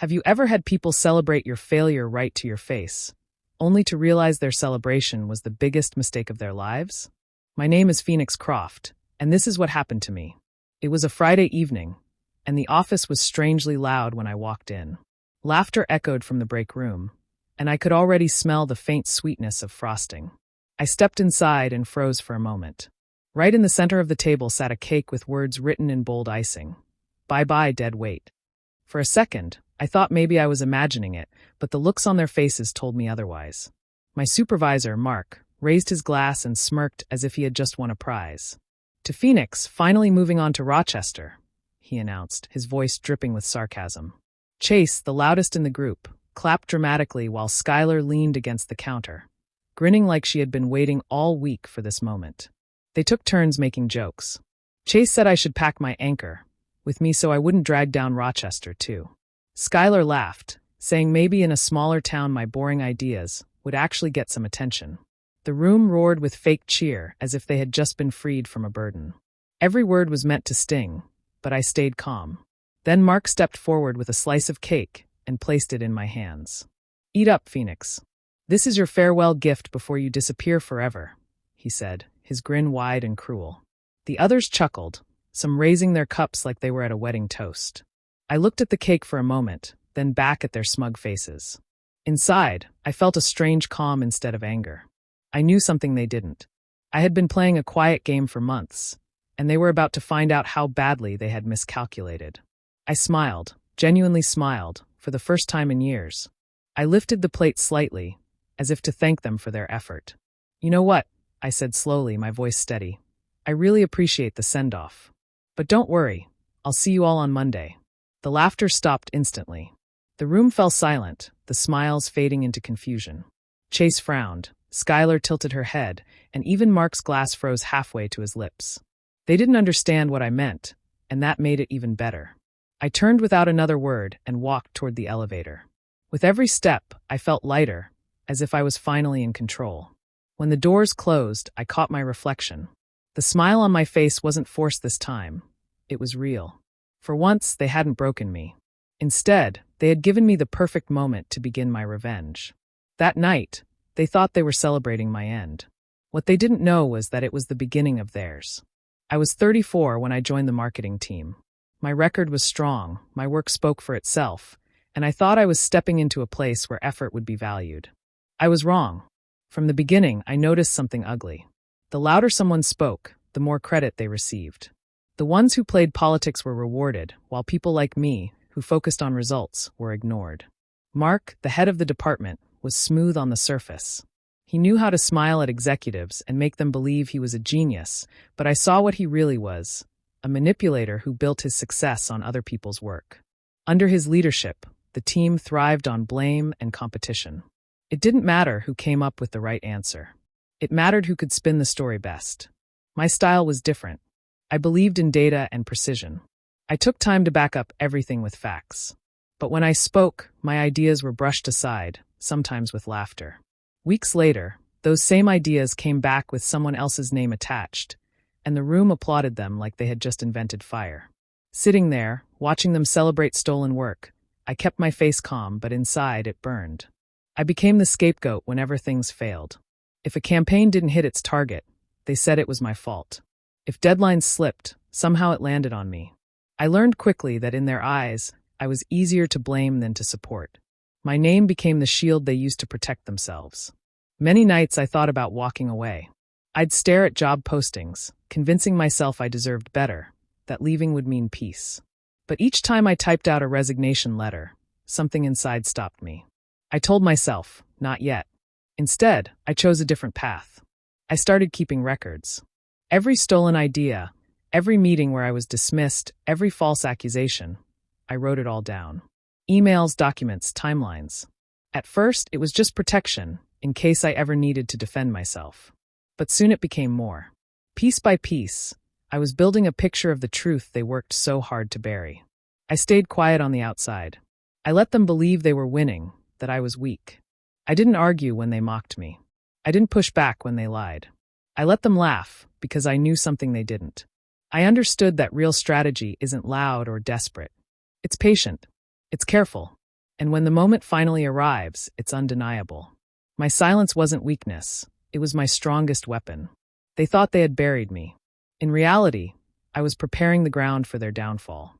Have you ever had people celebrate your failure right to your face, only to realize their celebration was the biggest mistake of their lives? My name is Phoenix Croft, and this is what happened to me. It was a Friday evening, and the office was strangely loud when I walked in. Laughter echoed from the break room, and I could already smell the faint sweetness of frosting. I stepped inside and froze for a moment. Right in the center of the table sat a cake with words written in bold icing. Bye-bye, dead weight. For a second, I thought maybe I was imagining it, but the looks on their faces told me otherwise. My supervisor, Mark, raised his glass and smirked as if he had just won a prize. To Phoenix, finally moving on to Rochester, he announced, his voice dripping with sarcasm. Chase, the loudest in the group, clapped dramatically while Skylar leaned against the counter, grinning like she had been waiting all week for this moment. They took turns making jokes. Chase said I should pack my anchor with me so I wouldn't drag down Rochester, too. Skylar laughed, saying maybe in a smaller town my boring ideas would actually get some attention. The room roared with fake cheer as if they had just been freed from a burden. Every word was meant to sting, but I stayed calm. Then Mark stepped forward with a slice of cake and placed it in my hands. Eat up, Phoenix. This is your farewell gift before you disappear forever, he said, his grin wide and cruel. The others chuckled, some raising their cups like they were at a wedding toast. I looked at the cake for a moment, then back at their smug faces. Inside, I felt a strange calm instead of anger. I knew something they didn't. I had been playing a quiet game for months, and they were about to find out how badly they had miscalculated. I smiled, genuinely smiled, for the first time in years. I lifted the plate slightly, as if to thank them for their effort. You know what? I said slowly, my voice steady. I really appreciate the send-off. But don't worry, I'll see you all on Monday. The laughter stopped instantly. The room fell silent, the smiles fading into confusion. Chase frowned, Skylar tilted her head, and even Mark's glass froze halfway to his lips. They didn't understand what I meant, and that made it even better. I turned without another word and walked toward the elevator. With every step, I felt lighter, as if I was finally in control. When the doors closed, I caught my reflection. The smile on my face wasn't forced this time. It was real. For once, they hadn't broken me. Instead, they had given me the perfect moment to begin my revenge. That night, they thought they were celebrating my end. What they didn't know was that it was the beginning of theirs. I was 34 when I joined the marketing team. My record was strong, my work spoke for itself, and I thought I was stepping into a place where effort would be valued. I was wrong. From the beginning, I noticed something ugly. The louder someone spoke, the more credit they received. The ones who played politics were rewarded, while people like me, who focused on results, were ignored. Mark, the head of the department, was smooth on the surface. He knew how to smile at executives and make them believe he was a genius, but I saw what he really was, a manipulator who built his success on other people's work. Under his leadership, the team thrived on blame and competition. It didn't matter who came up with the right answer. It mattered who could spin the story best. My style was different. I believed in data and precision. I took time to back up everything with facts. But when I spoke, my ideas were brushed aside, sometimes with laughter. Weeks later, those same ideas came back with someone else's name attached, and the room applauded them like they had just invented fire. Sitting there, watching them celebrate stolen work, I kept my face calm, but inside it burned. I became the scapegoat whenever things failed. If a campaign didn't hit its target, they said it was my fault. If deadlines slipped, somehow it landed on me. I learned quickly that in their eyes, I was easier to blame than to support. My name became the shield they used to protect themselves. Many nights I thought about walking away. I'd stare at job postings, convincing myself I deserved better, that leaving would mean peace. But each time I typed out a resignation letter, something inside stopped me. I told myself, not yet. Instead, I chose a different path. I started keeping records. Every stolen idea, every meeting where I was dismissed, every false accusation, I wrote it all down. Emails, documents, timelines. At first, it was just protection, in case I ever needed to defend myself. But soon it became more. Piece by piece, I was building a picture of the truth they worked so hard to bury. I stayed quiet on the outside. I let them believe they were winning, that I was weak. I didn't argue when they mocked me. I didn't push back when they lied. I let them laugh because I knew something they didn't. I understood that real strategy isn't loud or desperate. It's patient. It's careful. And when the moment finally arrives, it's undeniable. My silence wasn't weakness, it was my strongest weapon. They thought they had buried me. In reality, I was preparing the ground for their downfall.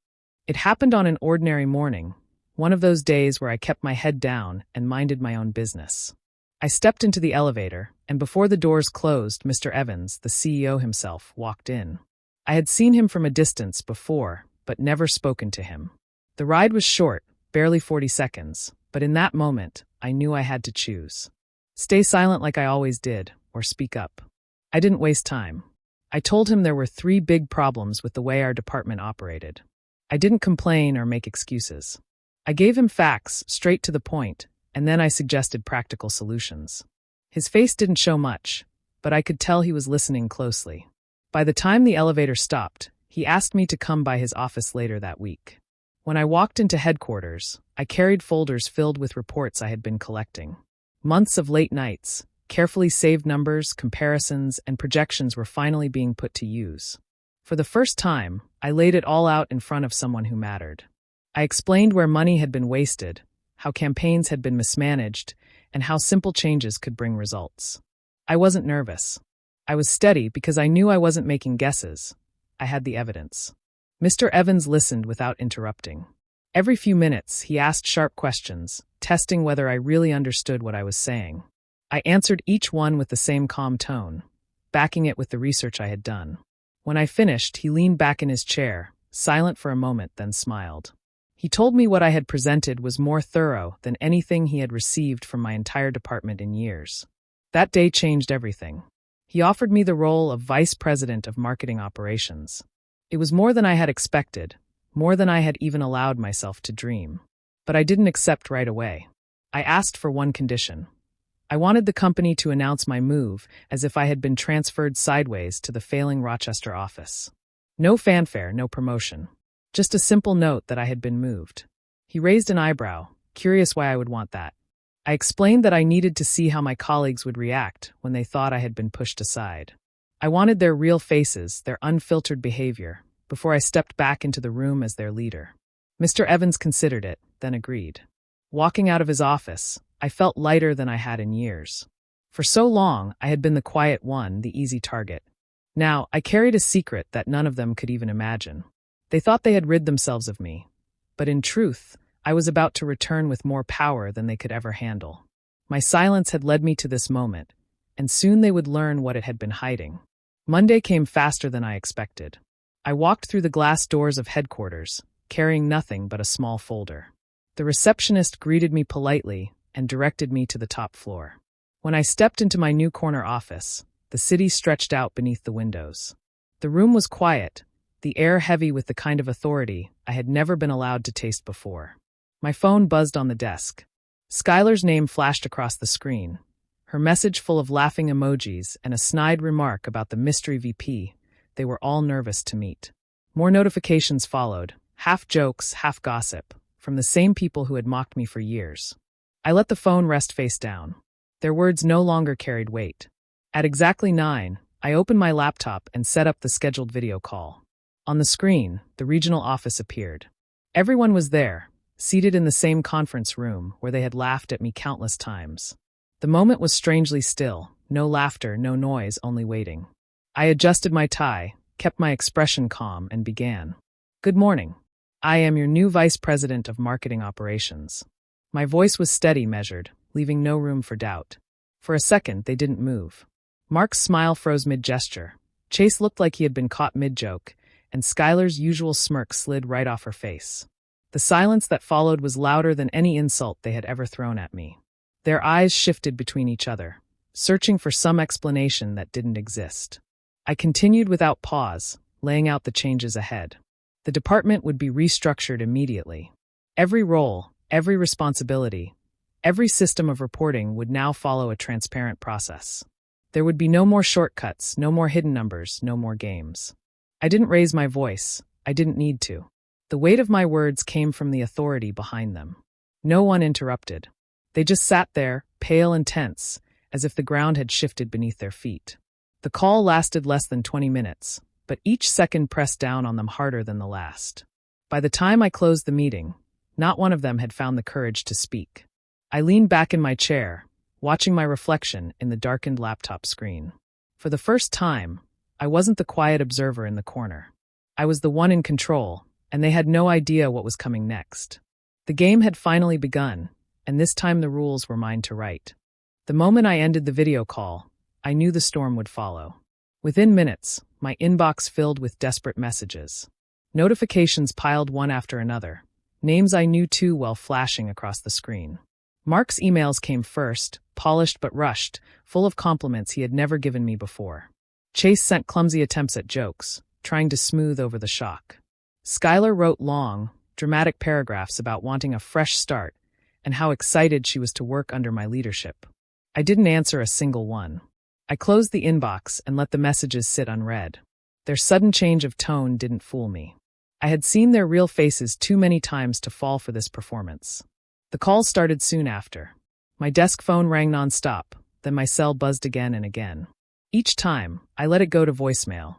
It happened on an ordinary morning, one of those days where I kept my head down and minded my own business. I stepped into the elevator, and before the doors closed, Mr. Evans, the CEO himself, walked in. I had seen him from a distance before, but never spoken to him. The ride was short, barely 40 seconds, but in that moment, I knew I had to choose. Stay silent like I always did, or speak up. I didn't waste time. I told him there were 3 big problems with the way our department operated. I didn't complain or make excuses. I gave him facts, straight to the point, and then I suggested practical solutions. His face didn't show much, but I could tell he was listening closely. By the time the elevator stopped, he asked me to come by his office later that week. When I walked into headquarters, I carried folders filled with reports I had been collecting. Months of late nights, carefully saved numbers, comparisons, and projections were finally being put to use. For the first time, I laid it all out in front of someone who mattered. I explained where money had been wasted, how campaigns had been mismanaged, and how simple changes could bring results. I wasn't nervous. I was steady because I knew I wasn't making guesses. I had the evidence. Mr. Evans listened without interrupting. Every few minutes, he asked sharp questions, testing whether I really understood what I was saying. I answered each one with the same calm tone, backing it with the research I had done. When I finished, he leaned back in his chair, silent for a moment, then smiled. He told me what I had presented was more thorough than anything he had received from my entire department in years. That day changed everything. He offered me the role of Vice President of Marketing Operations. It was more than I had expected, more than I had even allowed myself to dream. But I didn't accept right away. I asked for one condition. I wanted the company to announce my move as if I had been transferred sideways to the failing Rochester office. No fanfare, no promotion. Just a simple note that I had been moved. He raised an eyebrow, curious why I would want that. I explained that I needed to see how my colleagues would react when they thought I had been pushed aside. I wanted their real faces, their unfiltered behavior, before I stepped back into the room as their leader. Mr. Evans considered it, then agreed. Walking out of his office, I felt lighter than I had in years. For so long, I had been the quiet one, the easy target. Now, I carried a secret that none of them could even imagine. They thought they had rid themselves of me. But in truth, I was about to return with more power than they could ever handle. My silence had led me to this moment, and soon they would learn what it had been hiding. Monday came faster than I expected. I walked through the glass doors of headquarters, carrying nothing but a small folder. The receptionist greeted me politely and directed me to the top floor. When I stepped into my new corner office, the city stretched out beneath the windows. The room was quiet, the air heavy with the kind of authority I had never been allowed to taste before. My phone buzzed on the desk. Skylar's name flashed across the screen, her message full of laughing emojis and a snide remark about the mystery VP they were all nervous to meet. More notifications followed, half jokes, half gossip, from the same people who had mocked me for years. I let the phone rest face down. Their words no longer carried weight. At exactly 9, I opened my laptop and set up the scheduled video call. On the screen, the regional office appeared. Everyone was there, seated in the same conference room where they had laughed at me countless times. The moment was strangely still, no laughter, no noise, only waiting. I adjusted my tie, kept my expression calm, and began. Good morning. I am your new Vice President of Marketing Operations. My voice was steady, measured, leaving no room for doubt. For a second, they didn't move. Mark's smile froze mid-gesture. Chase looked like he had been caught mid-joke, and Skylar's usual smirk slid right off her face. The silence that followed was louder than any insult they had ever thrown at me. Their eyes shifted between each other, searching for some explanation that didn't exist. I continued without pause, laying out the changes ahead. The department would be restructured immediately. Every role, every responsibility, every system of reporting would now follow a transparent process. There would be no more shortcuts, no more hidden numbers, no more games. I didn't raise my voice. I didn't need to. The weight of my words came from the authority behind them. No one interrupted. They just sat there, pale and tense, as if the ground had shifted beneath their feet. The call lasted less than 20 minutes, but each second pressed down on them harder than the last. By the time I closed the meeting, Not one of them had found the courage to speak. I leaned back in my chair, watching my reflection in the darkened laptop screen. For the first time, I wasn't the quiet observer in the corner. I was the one in control, and they had no idea what was coming next. The game had finally begun, and this time the rules were mine to write. The moment I ended the video call, I knew the storm would follow. Within minutes, my inbox filled with desperate messages. Notifications piled one after another, names I knew too well flashing across the screen. Mark's emails came first, polished but rushed, full of compliments he had never given me before. Chase sent clumsy attempts at jokes, trying to smooth over the shock. Skylar wrote long, dramatic paragraphs about wanting a fresh start and how excited she was to work under my leadership. I didn't answer a single one. I closed the inbox and let the messages sit unread. Their sudden change of tone didn't fool me. I had seen their real faces too many times to fall for this performance. The calls started soon after. My desk phone rang nonstop, then my cell buzzed again and again. Each time, I let it go to voicemail.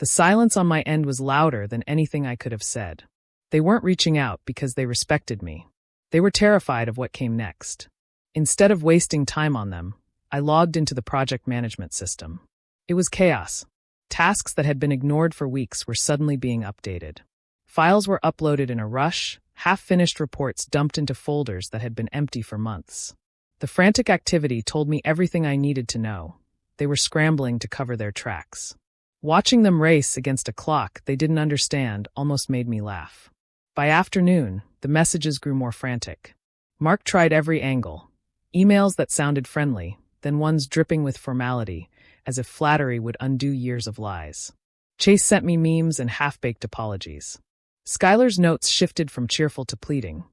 The silence on my end was louder than anything I could have said. They weren't reaching out because they respected me. They were terrified of what came next. Instead of wasting time on them, I logged into the project management system. It was chaos. Tasks that had been ignored for weeks were suddenly being updated. Files were uploaded in a rush, half-finished reports dumped into folders that had been empty for months. The frantic activity told me everything I needed to know. They were scrambling to cover their tracks. Watching them race against a clock they didn't understand almost made me laugh. By afternoon, the messages grew more frantic. Mark tried every angle. Emails that sounded friendly, then ones dripping with formality, as if flattery would undo years of lies. Chase sent me memes and half-baked apologies. Skylar's notes shifted from cheerful to pleading,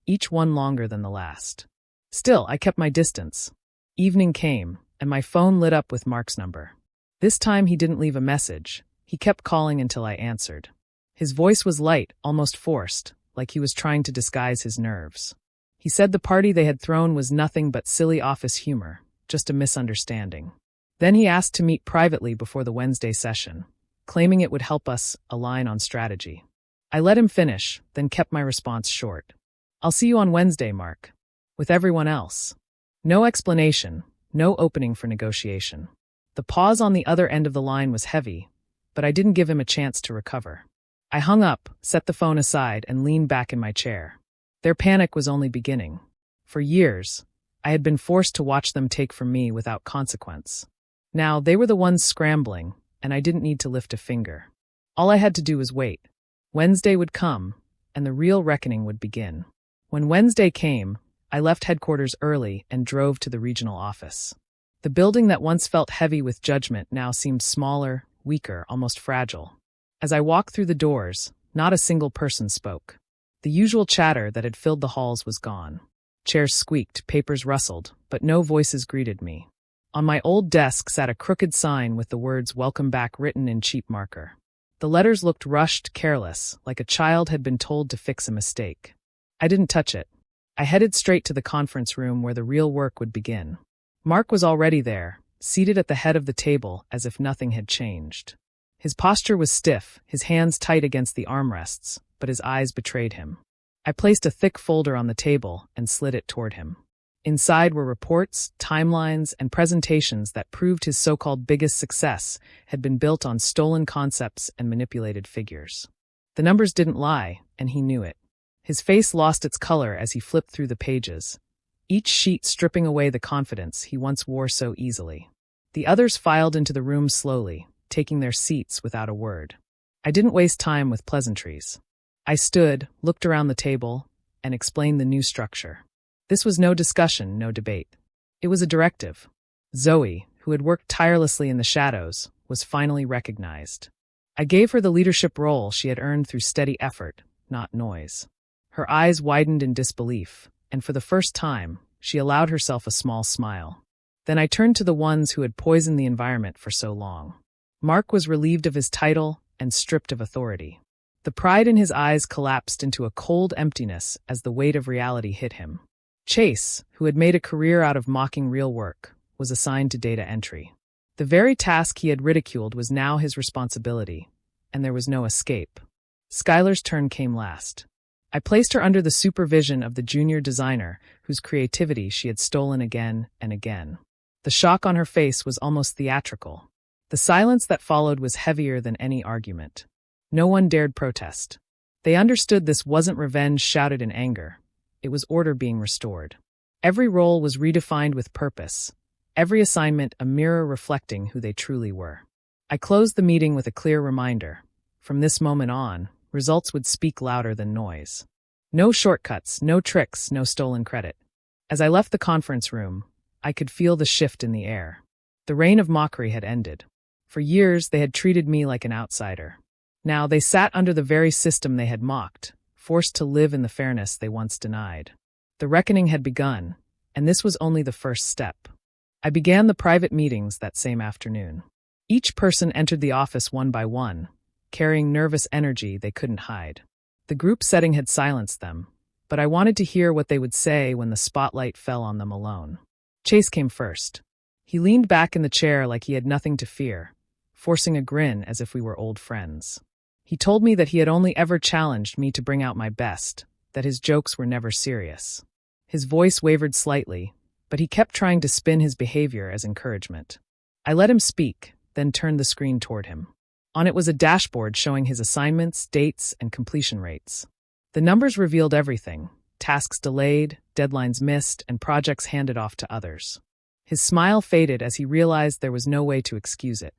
each one longer than the last. Still, I kept my distance. Evening came, and my phone lit up with Mark's number. This time he didn't leave a message. He kept calling until I answered. His voice was light, almost forced, like he was trying to disguise his nerves. He said the party they had thrown was nothing but silly office humor, just a misunderstanding. Then he asked to meet privately before the Wednesday session, claiming it would help us align on strategy. I let him finish, then kept my response short. "I'll see you on Wednesday, Mark." With everyone else. No explanation, no opening for negotiation. The pause on the other end of the line was heavy, but I didn't give him a chance to recover. I hung up, set the phone aside, and leaned back in my chair. Their panic was only beginning. For years, I had been forced to watch them take from me without consequence. Now, they were the ones scrambling, and I didn't need to lift a finger. All I had to do was wait. Wednesday would come, and the real reckoning would begin. When Wednesday came, I left headquarters early and drove to the regional office. The building that once felt heavy with judgment now seemed smaller, weaker, almost fragile. As I walked through the doors, not a single person spoke. The usual chatter that had filled the halls was gone. Chairs squeaked, papers rustled, but no voices greeted me. On my old desk sat a crooked sign with the words "Welcome Back" written in cheap marker. The letters looked rushed, careless, like a child had been told to fix a mistake. I didn't touch it. I headed straight to the conference room where the real work would begin. Mark was already there, seated at the head of the table as if nothing had changed. His posture was stiff, his hands tight against the armrests, but his eyes betrayed him. I placed a thick folder on the table and slid it toward him. Inside were reports, timelines, and presentations that proved his so-called biggest success had been built on stolen concepts and manipulated figures. The numbers didn't lie, and he knew it. His face lost its color as he flipped through the pages, each sheet stripping away the confidence he once wore so easily. The others filed into the room slowly, taking their seats without a word. I didn't waste time with pleasantries. I stood, looked around the table, and explained the new structure. This was no discussion, no debate. It was a directive. Zoe, who had worked tirelessly in the shadows, was finally recognized. I gave her the leadership role she had earned through steady effort, not noise. Her eyes widened in disbelief, and for the first time, she allowed herself a small smile. Then I turned to the ones who had poisoned the environment for so long. Mark was relieved of his title and stripped of authority. The pride in his eyes collapsed into a cold emptiness as the weight of reality hit him. Chase, who had made a career out of mocking real work, was assigned to data entry. The very task he had ridiculed was now his responsibility, and there was no escape. Skylar's turn came last. I placed her under the supervision of the junior designer, whose creativity she had stolen again and again. The shock on her face was almost theatrical. The silence that followed was heavier than any argument. No one dared protest. They understood this wasn't revenge shouted in anger. It was order being restored. Every role was redefined with purpose, every assignment a mirror reflecting who they truly were. I closed the meeting with a clear reminder. From this moment on, results would speak louder than noise. No shortcuts, no tricks, no stolen credit. As I left the conference room, I could feel the shift in the air. The reign of mockery had ended. For years, they had treated me like an outsider. Now they sat under the very system they had mocked, forced to live in the fairness they once denied. The reckoning had begun, and this was only the first step. I began the private meetings that same afternoon. Each person entered the office one by one, carrying nervous energy they couldn't hide. The group setting had silenced them, but I wanted to hear what they would say when the spotlight fell on them alone. Chase came first. He leaned back in the chair like he had nothing to fear, forcing a grin as if we were old friends. He told me that he had only ever challenged me to bring out my best, that his jokes were never serious. His voice wavered slightly, but he kept trying to spin his behavior as encouragement. I let him speak, then turned the screen toward him. On it was a dashboard showing his assignments, dates, and completion rates. The numbers revealed everything: tasks delayed, deadlines missed, and projects handed off to others. His smile faded as he realized there was no way to excuse it.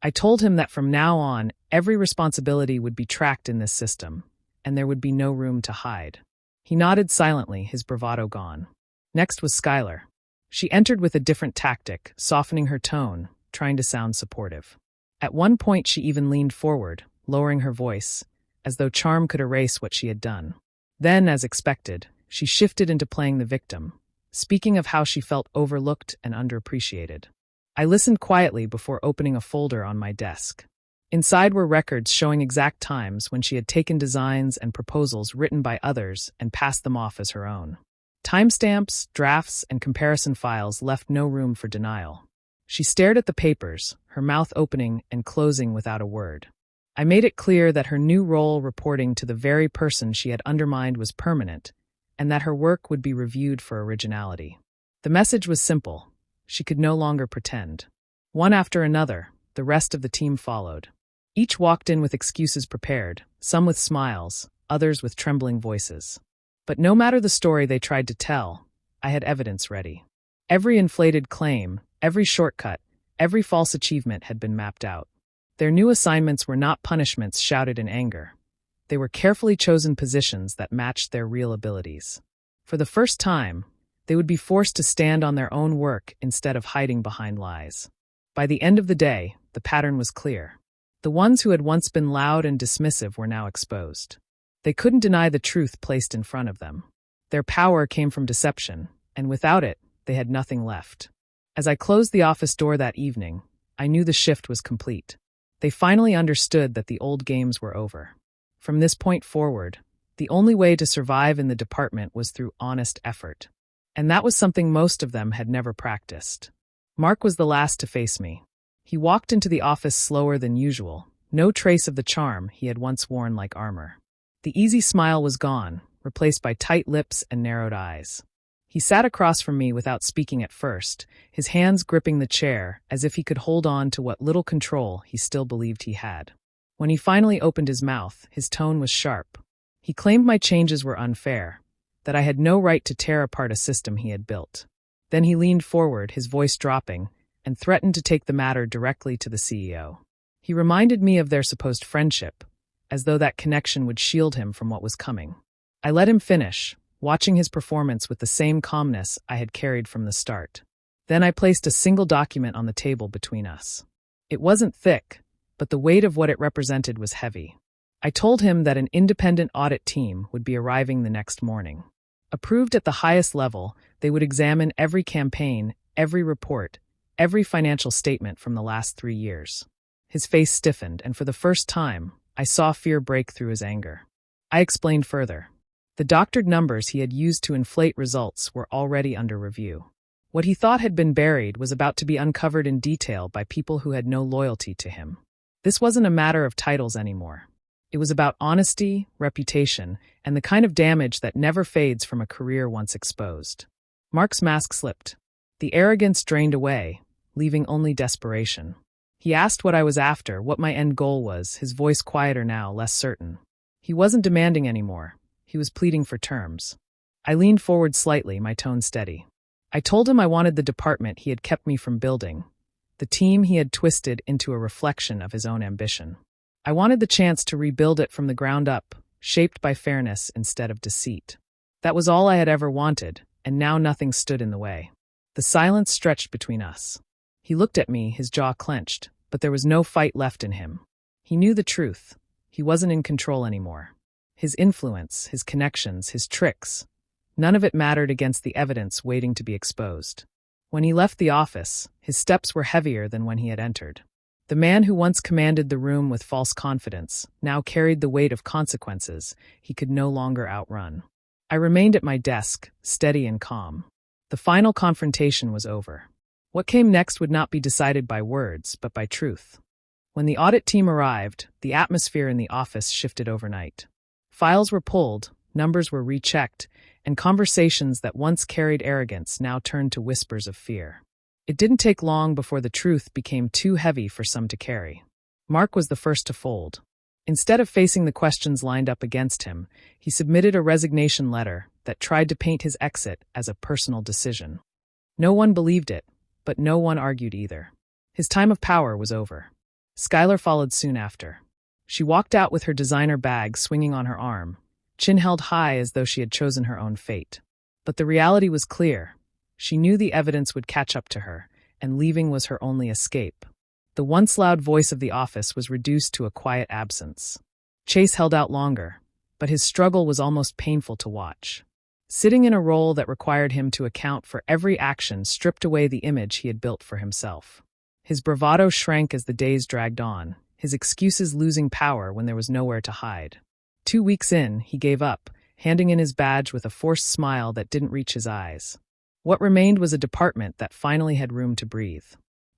I told him that from now on, every responsibility would be tracked in this system, and there would be no room to hide. He nodded silently, his bravado gone. Next was Skylar. She entered with a different tactic, softening her tone, trying to sound supportive. At one point she even leaned forward, lowering her voice, as though charm could erase what she had done. Then, as expected, she shifted into playing the victim, speaking of how she felt overlooked and underappreciated. I listened quietly before opening a folder on my desk. Inside were records showing exact times when she had taken designs and proposals written by others and passed them off as her own. Timestamps, drafts, and comparison files left no room for denial. She stared at the papers, her mouth opening and closing without a word. I made it clear that her new role reporting to the very person she had undermined was permanent, and that her work would be reviewed for originality. The message was simple. She could no longer pretend. One after another, the rest of the team followed. Each walked in with excuses prepared, some with smiles, others with trembling voices. But no matter the story they tried to tell, I had evidence ready. Every inflated claim, every shortcut, every false achievement had been mapped out. Their new assignments were not punishments shouted in anger. They were carefully chosen positions that matched their real abilities. For the first time, they would be forced to stand on their own work instead of hiding behind lies. By the end of the day, the pattern was clear. The ones who had once been loud and dismissive were now exposed. They couldn't deny the truth placed in front of them. Their power came from deception, and without it, they had nothing left. As I closed the office door that evening, I knew the shift was complete. They finally understood that the old games were over. From this point forward, the only way to survive in the department was through honest effort. And that was something most of them had never practiced. Mark was the last to face me. He walked into the office slower than usual, no trace of the charm he had once worn like armor. The easy smile was gone, replaced by tight lips and narrowed eyes. He sat across from me without speaking at first, his hands gripping the chair as if he could hold on to what little control he still believed he had. When he finally opened his mouth, his tone was sharp. He claimed my changes were unfair, that I had no right to tear apart a system he had built. Then he leaned forward, his voice dropping, and threatened to take the matter directly to the CEO. He reminded me of their supposed friendship, as though that connection would shield him from what was coming. I let him finish, watching his performance with the same calmness I had carried from the start. Then I placed a single document on the table between us. It wasn't thick, but the weight of what it represented was heavy. I told him that an independent audit team would be arriving the next morning. Approved at the highest level, they would examine every campaign, every report, every financial statement from the last 3 years. His face stiffened, and for the first time, I saw fear break through his anger. I explained further. The doctored numbers he had used to inflate results were already under review. What he thought had been buried was about to be uncovered in detail by people who had no loyalty to him. This wasn't a matter of titles anymore. It was about honesty, reputation, and the kind of damage that never fades from a career once exposed. Mark's mask slipped. The arrogance drained away, leaving only desperation. He asked what I was after, what my end goal was, his voice quieter now, less certain. He wasn't demanding anymore. He was pleading for terms. I leaned forward slightly, my tone steady. I told him I wanted the department he had kept me from building, the team he had twisted into a reflection of his own ambition. I wanted the chance to rebuild it from the ground up, shaped by fairness instead of deceit. That was all I had ever wanted, and now nothing stood in the way. The silence stretched between us. He looked at me, his jaw clenched, but there was no fight left in him. He knew the truth. He wasn't in control anymore. His influence, his connections, his tricks, none of it mattered against the evidence waiting to be exposed. When he left the office, his steps were heavier than when he had entered. The man who once commanded the room with false confidence now carried the weight of consequences he could no longer outrun. I remained at my desk, steady and calm. The final confrontation was over. What came next would not be decided by words, but by truth. When the audit team arrived, the atmosphere in the office shifted overnight. Files were pulled, numbers were rechecked, and conversations that once carried arrogance now turned to whispers of fear. It didn't take long before the truth became too heavy for some to carry. Mark was the first to fold. Instead of facing the questions lined up against him, he submitted a resignation letter that tried to paint his exit as a personal decision. No one believed it, but no one argued either. His time of power was over. Skylar followed soon after. She walked out with her designer bag swinging on her arm, chin held high as though she had chosen her own fate. But the reality was clear. She knew the evidence would catch up to her, and leaving was her only escape. The once loud voice of the office was reduced to a quiet absence. Chase held out longer, but his struggle was almost painful to watch. Sitting in a role that required him to account for every action stripped away the image he had built for himself. His bravado shrank as the days dragged on, his excuses losing power when there was nowhere to hide. 2 weeks in, he gave up, handing in his badge with a forced smile that didn't reach his eyes. What remained was a department that finally had room to breathe.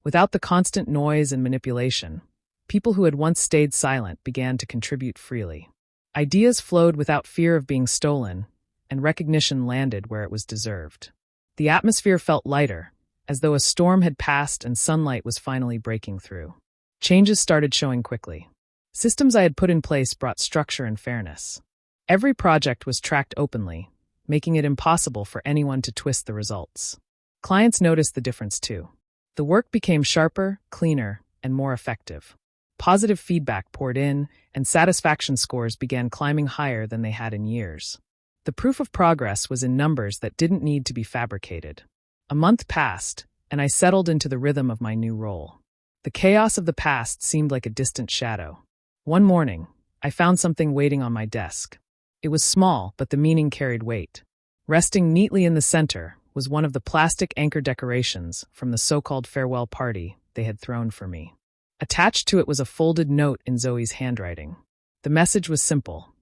Without the constant noise and manipulation, people who had once stayed silent began to contribute freely. Ideas flowed without fear of being stolen, and recognition landed where it was deserved. The atmosphere felt lighter, as though a storm had passed and sunlight was finally breaking through. Changes started showing quickly. Systems I had put in place brought structure and fairness. Every project was tracked openly, making it impossible for anyone to twist the results. Clients noticed the difference too. The work became sharper, cleaner, and more effective. Positive feedback poured in, and satisfaction scores began climbing higher than they had in years. The proof of progress was in numbers that didn't need to be fabricated. A month passed, and I settled into the rhythm of my new role. The chaos of the past seemed like a distant shadow. One morning, I found something waiting on my desk. It was small, but the meaning carried weight. Resting neatly in the center was one of the plastic anchor decorations from the so-called farewell party they had thrown for me. Attached to it was a folded note in Zoe's handwriting. The message was simple.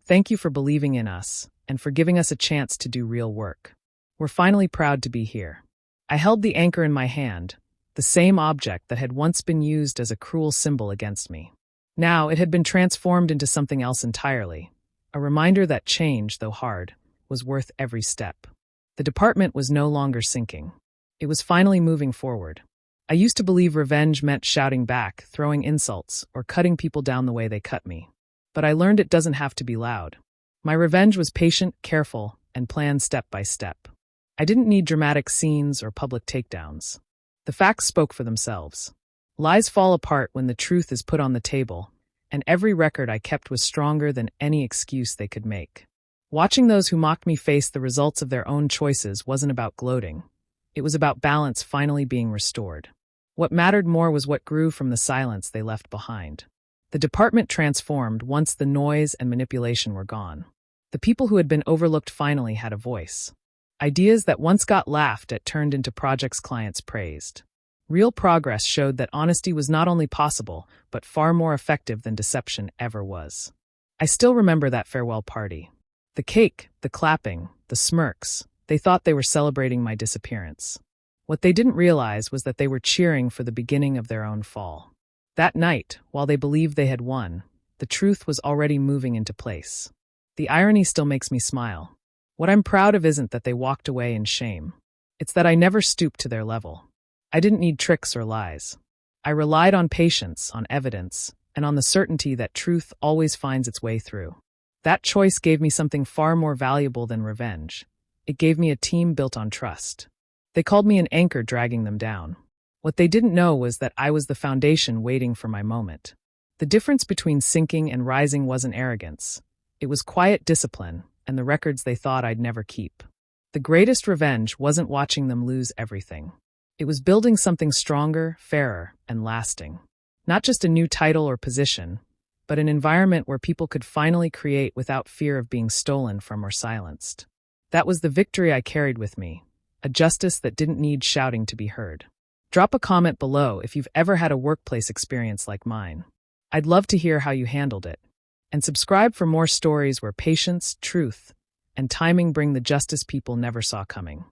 Thank you for believing in us, and for giving us a chance to do real work. We're finally proud to be here. I held the anchor in my hand, the same object that had once been used as a cruel symbol against me. Now it had been transformed into something else entirely, a reminder that change, though hard, was worth every step. The department was no longer sinking. It was finally moving forward. I used to believe revenge meant shouting back, throwing insults, or cutting people down the way they cut me. But I learned it doesn't have to be loud. My revenge was patient, careful, and planned step by step. I didn't need dramatic scenes or public takedowns. The facts spoke for themselves. Lies fall apart when the truth is put on the table, and every record I kept was stronger than any excuse they could make. Watching those who mocked me face the results of their own choices wasn't about gloating. It was about balance finally being restored. What mattered more was what grew from the silence they left behind. The department transformed once the noise and manipulation were gone. The people who had been overlooked finally had a voice. Ideas that once got laughed at turned into projects clients praised. Real progress showed that honesty was not only possible, but far more effective than deception ever was. I still remember that farewell party. The cake, the clapping, the smirks, they thought they were celebrating my disappearance. What they didn't realize was that they were cheering for the beginning of their own fall. That night, while they believed they had won, the truth was already moving into place. The irony still makes me smile. What I'm proud of isn't that they walked away in shame. It's that I never stooped to their level. I didn't need tricks or lies. I relied on patience, on evidence, and on the certainty that truth always finds its way through. That choice gave me something far more valuable than revenge. It gave me a team built on trust. They called me an anchor dragging them down. What they didn't know was that I was the foundation waiting for my moment. The difference between sinking and rising wasn't arrogance. It was quiet discipline and the records they thought I'd never keep. The greatest revenge wasn't watching them lose everything. It was building something stronger, fairer, and lasting. Not just a new title or position, but an environment where people could finally create without fear of being stolen from or silenced. That was the victory I carried with me, a justice that didn't need shouting to be heard. Drop a comment below if you've ever had a workplace experience like mine. I'd love to hear how you handled it. And subscribe for more stories where patience, truth, and timing bring the justice people never saw coming.